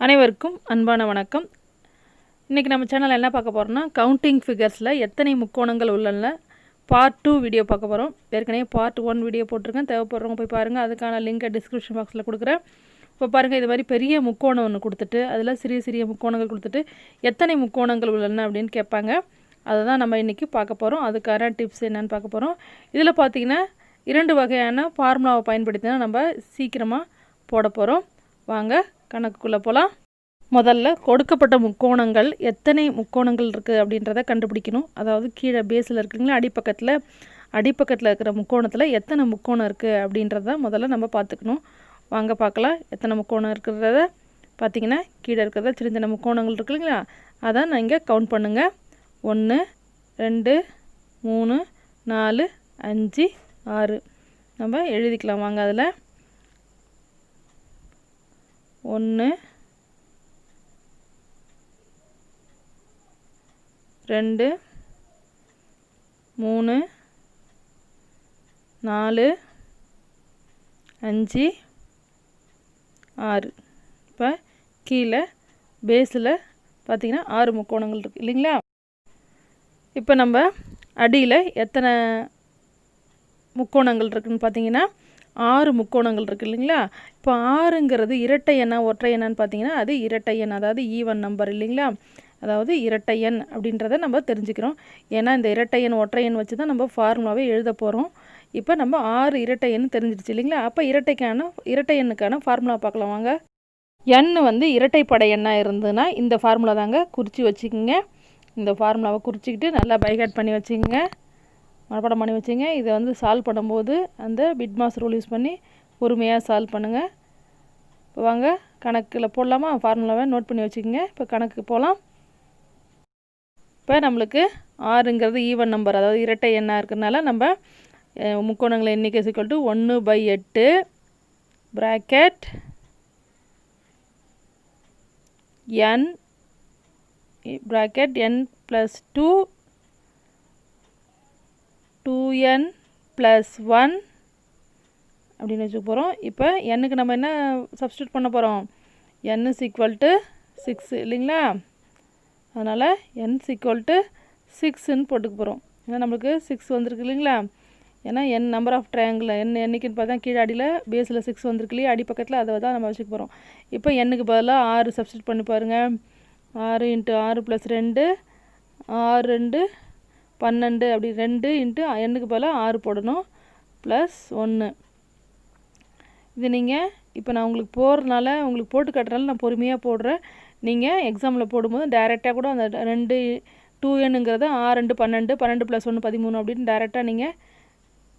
அனைவருக்கும் அன்பான வணக்கம். இன்றைக்கி நம்ம சேனலில் என்ன பார்க்க போகிறோம்னா, கவுண்டிங் ஃபிகர்ஸில் எத்தனை முக்கோணங்கள் உள்ளன பார்ட் 2 வீடியோ பார்க்க போகிறோம். ஏற்கனவே பார்ட் 1 வீடியோ போட்டிருக்கேன், தேவைப்படுறவங்க போய் பாருங்கள். அதுக்கான லிங்கை டிஸ்கிரிப்ஷன் பாக்ஸில் கொடுக்குறேன். இப்போ பாருங்கள், இது மாதிரி பெரிய முக்கோணம் ஒன்று கொடுத்துட்டு அதில் சிறிய சிறிய முக்கோணங்கள் கொடுத்துட்டு எத்தனை முக்கோணங்கள் உள்ளன அப்படின்னு கேட்பாங்க. அதை தான் நம்ம இன்றைக்கி பார்க்க போகிறோம். அதுக்கான டிப்ஸ் என்னென்னு பார்க்க போகிறோம். இதில் பார்த்திங்கன்னா 2 வகையான ஃபார்முலாவை பயன்படுத்தி தான் நம்ம சீக்கிரமாக போட போகிறோம். வாங்க கணக்குக்குள்ளே போகலாம். முதல்ல கொடுக்கப்பட்ட முக்கோணங்கள் எத்தனை முக்கோணங்கள் இருக்குது அப்படின்றத கண்டுபிடிக்கணும். அதாவது கீழே பேஸில் இருக்குங்களா, அடிப்பக்கத்தில் இருக்கிற முக்கோணத்தில் எத்தனை முக்கோணம் இருக்குது அப்படின்றத முதல்ல நம்ம பார்த்துக்கணும். வாங்க பார்க்கலாம். எத்தனை முக்கோணம் இருக்கிறத பார்த்திங்கன்னா கீழே இருக்கிறத சின்ன சின்ன முக்கோணங்கள் இருக்கு இல்லைங்களா, அதை நான் இங்கே கவுண்ட் பண்ணுங்கள். 1 2 3 4 5 6 நம்ம எழுதிக்கலாம். வாங்க, அதில் 1 2 3 4 5 6. இப்போ கீழே பேஸில் பார்த்திங்கன்னா 6 முக்கோணங்கள் இருக்குது இல்லைங்களா. இப்போ நம்ம அடியில் எத்தனை முக்கோணங்கள் இருக்குதுன்னு பார்த்தீங்கன்னா 6 முக்கோணங்கள் இருக்குது இல்லைங்களா. இப்போ 6ங்கிறது இரட்டை எண்ணா ஒற்றை எண்ணான்னு பார்த்தீங்கன்னா அது இரட்டை எண், அதாவது ஈவன் நம்பர் இல்லைங்களா. அதாவது இரட்டை எண் அப்படின்றத நம்ம தெரிஞ்சுக்கிறோம். ஏன்னா இந்த இரட்டை எண் ஒற்றை எண் வச்சு தான் நம்ம ஃபார்முலாவே எழுத போகிறோம். இப்போ நம்ம 6 இரட்டை எண் தெரிஞ்சிடுச்சு இல்லைங்களா. அப்போ இரட்டை எண்ணுக்கான ஃபார்முலா பார்க்கலாம் வாங்க. எண் வந்து இரட்டைப்படை எண்ணாக இருந்ததுன்னா இந்த ஃபார்முலா தாங்க குறித்து வச்சுக்கோங்க. இந்த ஃபார்முலாவை குறிச்சிக்கிட்டு நல்லா பைகாட் பண்ணி வச்சுக்கோங்க, மனப்பாடம் பண்ணி வச்சுங்க. இதை வந்து சால்வ் பண்ணும்போது அந்த பிட்மாஸ் ரூல் யூஸ் பண்ணி பொறுமையாக சால்வ் பண்ணுங்கள். இப்போ வாங்க கணக்கில் போடலாமா. ஃபார்முலாவை நோட் பண்ணி வச்சுக்கோங்க. இப்போ கணக்கு போகலாம். இப்போ நம்மளுக்கு 6ங்கிறது ஈவன் நம்பர், அதாவது இரட்டை எண்ணாக இருக்கிறதுனால நம்ம முக்கோணங்களை எண்ணிக்கை = 1/8 bracket n bracket n + 2 2n + 1 அப்படின்னு வச்சுக்க போகிறோம். இப்போ n-க்கு நம்ம என்ன சப்ஸ்டியூட் பண்ண போகிறோம், n = 6 இல்லைங்களா. அதனால் n = 6ன்னு போட்டுக்க போகிறோம். ஏன்னா நம்மளுக்கு 6 வந்திருக்கு இல்லைங்களா. ஏன்னா n number of triangle, n என்னைக்குன்னு பார்த்தா கீழே அடியில் பேஸில் 6 வந்திருக்கு இல்லையா, அடிப்பக்கத்தில் அதை தான் நம்ம வச்சுக்க போகிறோம். இப்போ n-க்கு பதிலாக 6 சப்ஸ்டியூட் பண்ணி பாருங்கள். 6 × 6 + 2 6 2 12 அப்படி 2 × n-க்கு பதிலாக 6 போடணும் +1. இது நீங்கள் இப்போ நான் உங்களுக்கு போடுறதுனால, உங்களுக்கு போட்டு காட்டுறதுனால நான் பொறுமையாக போடுறேன். நீங்கள் எக்ஸாமில் போடும்போது டைரெக்டாக கூட அந்த 2n-ங்கிறத 6 2 12 12 + 1 13 அப்படின்னு டைரெக்டாக நீங்கள்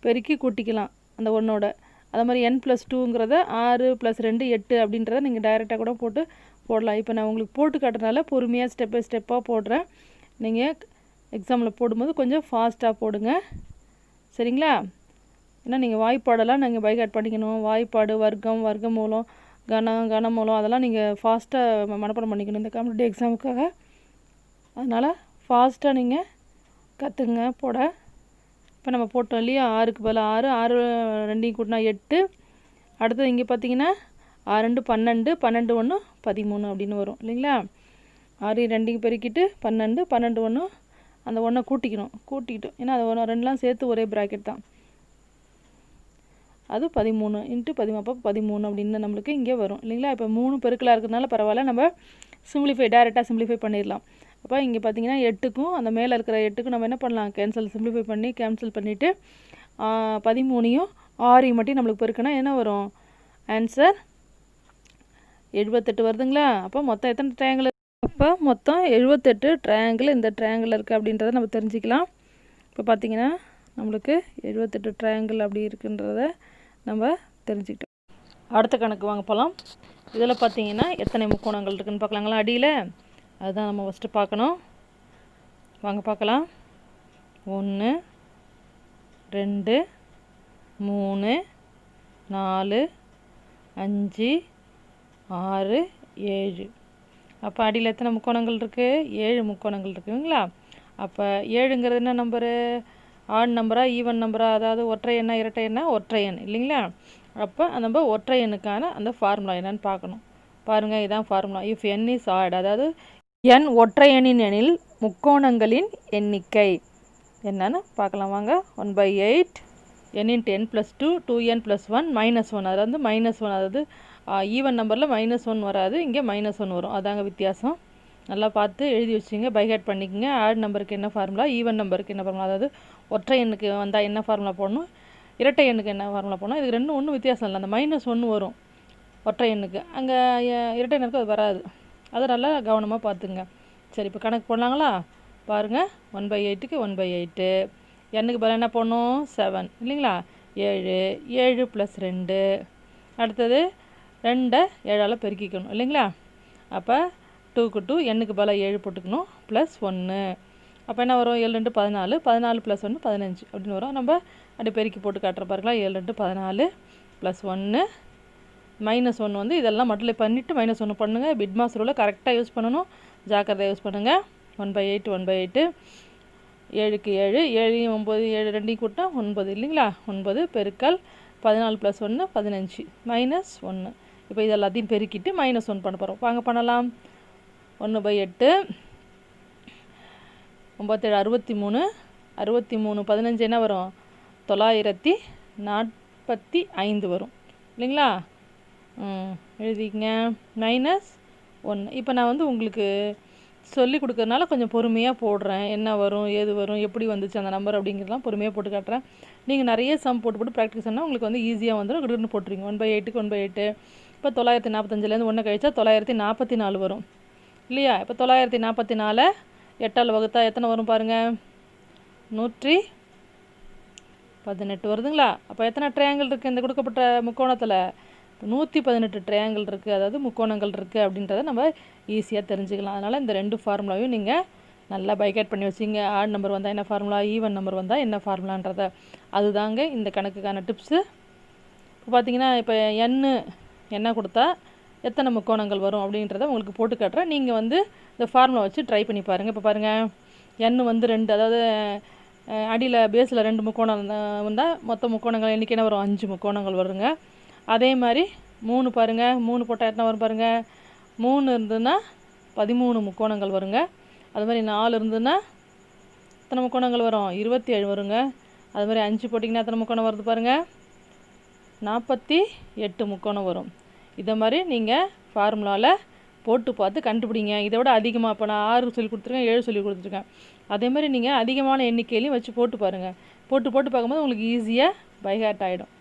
பெருக்கி கூட்டிக்கலாம் அந்த ஒன்றோட. அது மாதிரி n + 2ங்கிறத 6 + 2 8 அப்படின்றத நீங்கள் டைரெக்டாக கூட போடலாம். இப்போ நான் உங்களுக்கு போட்டு காட்டுறதுனால பொறுமையாக ஸ்டெப் பை ஸ்டெப்பாக போடுறேன். நீங்கள் எக்ஸாமில் போடும்போது கொஞ்சம் ஃபாஸ்ட்டாக போடுங்க, சரிங்களா. ஏன்னா நீங்கள் வாய்ப்பாடெல்லாம் நீங்கள் பைகாட் பண்ணிக்கணும். வாய்ப்பாடு, வர்க்கம், வர்க்கமூலம், கனமூலம் அதெல்லாம் நீங்கள் ஃபாஸ்ட்டாக மனப்பாடம் பண்ணிக்கணும் இந்த காம்படிட்டிவ் எக்ஸாமுக்காக. அதனால் ஃபாஸ்ட்டாக நீங்கள் கற்றுங்க போட. இப்போ நம்ம போட்டோம் இல்லையா, 6க்கு பதிலாக 6 6 2 கூட்டினா 8. அடுத்தது இங்கே பார்த்தீங்கன்னா 6 2 12 12 1 13 அப்படின்னு வரும் இல்லைங்களா. 6 2 பெருக்கிட்டு 12 12 1 அந்த 1 கூட்டிக்கிட்டோம். ஏன்னா அது 1 2லாம் சேர்த்து ஒரே ப்ராக்கெட் தான், அது 13 × 13 அப்போ 13 அப்படின்னு நம்மளுக்கு இங்கே வரும் இல்லைங்களா. இப்போ 3 பெருக்கலாக இருக்கிறதுனால பரவாயில்ல, நம்ம டைரெக்டாக சிம்பிளிஃபை பண்ணிடலாம். அப்போ இங்கே பார்த்தீங்கன்னா 8க்கும் அந்த மேலே இருக்கிற 8க்கும் நம்ம என்ன பண்ணலாம், கேன்சல் பண்ணிவிட்டு 13யும் 6யும் மட்டும் நம்மளுக்கு பெருக்கினா என்ன வரும், ஆன்சர் 78 வருதுங்களா. அப்போ மொத்தம் எத்தனை ட்ரையாங்கிள், அப்போ மொத்தம் 78 ட்ரையாங்கிள் இந்த ட்ரையாங்கிள் இருக்குது அப்படின்றத நம்ம தெரிஞ்சுக்கலாம். இப்போ பார்த்தீங்கன்னா நம்மளுக்கு 78 ட்ரையாங்கிள் அப்படி இருக்குன்றத நம்ம தெரிஞ்சுக்கிட்டோம். அடுத்த கணக்கு வாங்க போகலாம். இதில் பார்த்தீங்கன்னா எத்தனை முக்கோணங்கள் இருக்குதுன்னு பார்க்கலாங்களா அடியில். அதுதான் நம்ம ஃபஸ்ட்டு பார்க்கணும். வாங்க பார்க்கலாம். 1 2 3 4 5 6 7. அப்போ அடியில் எத்தனை முக்கோணங்கள் இருக்குது, 7 முக்கோணங்கள் இருக்குதுங்களா. அப்போ 7ங்கிறது என்ன நம்பரு, ஆட் நம்பரா ஈவன் நம்பரா, அதாவது ஒற்றை எண்ணா இரட்டை எண்ணா, ஒற்றை எண் இல்லைங்களா. அப்போ நம்ம ஒற்றை எண்ணுக்கான அந்த ஃபார்முலா என்னன்னு பார்க்கணும். பாருங்கள், இதான் formula. If n is odd, அதாவது n ஒற்றை எண்ணின் எண்ணில் முக்கோணங்களின் எண்ணிக்கை என்னன்னு பார்க்கலாம் வாங்க. 1/8 n × n + 2 2n + 1 -1. அது வந்து -1, அதாவது ஈவன் நம்பரில் -1 வராது, இங்கே -1 வரும். அதாங்க வித்தியாசம். நல்லா பார்த்து எழுதி வச்சுங்க, பைஹேட் பண்ணிக்கோங்க. ஆட் நம்பருக்கு என்ன ஃபார்முலா, ஈவன் நம்பருக்கு என்ன ஃபார்முலா, அதாவது ஒற்றை எண்ணுக்கு வந்தால் என்ன ஃபார்முலா போடணும், இரட்டை எண்ணுக்கு என்ன ஃபார்முலா போடணும். இதுக்கு ரெண்டும் ஒன்றும் வித்தியாசம் இல்லை. அந்த -1 வரும் ஒற்றை எண்ணுக்கு, அங்கே இரட்டை எண்ணுக்கு அது வராது. அதை நல்லா கவனமாக பார்த்துங்க. சரி, இப்போ கணக்கு போடலாங்களா? பாருங்கள், 1/8க்கு 1/8, எண்ணுக்கு பதில் என்ன போடணும், 7 இல்லைங்களா, 7 7 + 2, அடுத்தது 2 7ஆல் பெருக்கிக்கணும் இல்லைங்களா. அப்போ 2க்கு 2, எண்ணுக்கு பதில் 7 போட்டுக்கணும், +1. அப்போ என்ன வரும், 7 2 14, 14 + 1 15 அப்படின்னு வரும். நம்ம அப்படி பெருக்கி போட்டு காட்டுற பாருங்களா. 7 2 14 +1 -1 வந்து இதெல்லாம் மல்டிப்ளை பண்ணிவிட்டு -1 பண்ணுங்கள். பிட்மாஸ் ரூலை கரெக்டாக யூஸ் பண்ணணும், ஜாக்கிரதையாக யூஸ் பண்ணுங்கள். 1/8 1/8, 7க்கு 7 7 9 7 2 கூட்டினா 9 இல்லைங்களா. 9 பெருக்கல் 14 + 1 15 -1. இப்போ இது எல்லாத்தையும் பெருக்கிட்டு -1 பண்ண போகிறோம். வாங்க பண்ணலாம். 1/8 9 63 63 15 என்ன வரும், 945 வரும் இல்லைங்களா. எழுதிக்கங்க. -1. இப்போ நான் வந்து உங்களுக்கு சொல்லி கொடுக்கறதுனால கொஞ்சம் பொறுமையாக போடுறேன். என்ன வரும், ஏது வரும், எப்படி வந்துச்சு அந்த நம்பர் அப்படிங்கிறதுலாம் பொறுமையாக போட்டு காட்டுறேன். நீங்கள் நிறைய சம் போட்டு ப்ராக்டிஸ் பண்ணால் உங்களுக்கு வந்து ஈஸியாக வந்துடும். கிடுன்னு போட்டுருங்க. 1/8க்கு 1/8. இப்போ 945லேருந்து 1 கழிச்சா 944 வரும் இல்லையா. இப்போ 944 8ஆல் வகுத்தா எத்தனை வரும் பாருங்கள், 118 வருதுங்களா. அப்போ எத்தனை ட்ரையாங்கிள் இருக்குது இந்த கொடுக்கப்பட்ட முக்கோணத்தில், 118 ட்ரையாங்கிள் இருக்குது, அதாவது முக்கோணங்கள் இருக்குது அப்படின்றத நம்ம ஈஸியாக தெரிஞ்சுக்கலாம். அதனால் இந்த 2 ஃபார்முலாவையும் நீங்கள் நல்லா பைகேட் பண்ணி வச்சிங்க. ஆட் நம்பர் வந்தால் என்ன ஃபார்முலா, ஈவன் நம்பர் வந்தால் என்ன ஃபார்முலான்றத, அதுதாங்க இந்த கணக்குக்கான டிப்ஸு. இப்போ பார்த்தீங்கன்னா, இப்போ என்ன கொடுத்தா எத்தனை முக்கோணங்கள் வரும் அப்படின்றத உங்களுக்கு போட்டு காட்டுறேன். நீங்கள் வந்து இந்த ஃபார்முலா வச்சு ட்ரை பண்ணி பாருங்கள். இப்போ பாருங்கள், n வந்து 2, அதாவது அடியில் பேஸில் 2 முக்கோணம் வந்தால் மொத்த முக்கோணங்கள் எண்ணிக்கை என்ன வரும், 5 முக்கோணங்கள் வருங்க. அதே மாதிரி 3 பாருங்கள், 3 போட்டால் எத்தனை வரும் பாருங்கள், 3 இருந்ததுன்னா 13 முக்கோணங்கள் வருங்க. அது மாதிரி 4 இருந்ததுன்னா எத்தனை முக்கோணங்கள் வரும், 27 வருங்க. அது மாதிரி 5 போட்டிங்கன்னா எத்தனை முக்கோணம் வருது பாருங்கள், 48 முக்கோணம் வரும். இதை மாதிரி நீங்கள் ஃபார்முலாவில் போட்டு பார்த்து கண்டுபிடிங்க. இதை விட அதிகமாக, இப்போ நான் 6 சொல்லி கொடுத்துருக்கேன், 7 சொல்லி கொடுத்துருக்கேன். அதே மாதிரி நீங்கள் அதிகமான எண்ணிக்கையிலையும் வச்சு போட்டு பாருங்கள். போட்டு பார்க்கும்போது உங்களுக்கு ஈஸியாக பைஹேர்ட் ஆகிடும்.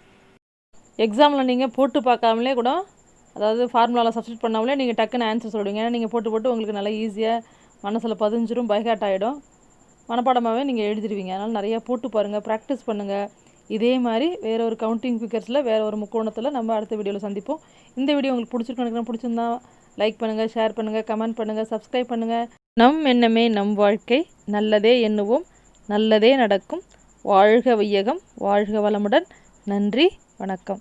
எக்ஸாமில் நீங்கள் போட்டு பார்க்காமலே கூட, அதாவது ஃபார்முலாவில் சப்ஸ்டிட் பண்ணாமலே நீங்கள் டக்குன்னு ஆன்சர் சொல்லுவீங்க. ஏன்னா நீங்கள் போட்டு உங்களுக்கு நல்லா ஈஸியாக மனசில் பதிஞ்சிரும், பைஹேர்ட் ஆகிடும். மனப்பாடமாகவே நீங்கள் எழுதிடுவீங்க. அதனால் நிறையா போட்டு பாருங்கள், ப்ராக்டிஸ் பண்ணுங்கள். இதே மாதிரி வேறு ஒரு கவுண்டிங் ஃபிகர்ஸில் வேறு ஒரு முக்கோணத்தில் நம்ம அடுத்த வீடியோவில் சந்திப்போம். இந்த வீடியோ உங்களுக்கு பிடிச்சிருக்கணும், பிடிச்சிருந்தா லைக் பண்ணுங்கள், ஷேர் பண்ணுங்கள், கமெண்ட் பண்ணுங்கள், சப்ஸ்கிரைப் பண்ணுங்கள். நம் எண்ணமே நம் வாழ்க்கை, நல்லதே எண்ணுவோம், நல்லதே நடக்கும். வாழ்க வையகம், வாழ்க வளமுடன். நன்றி, வணக்கம்.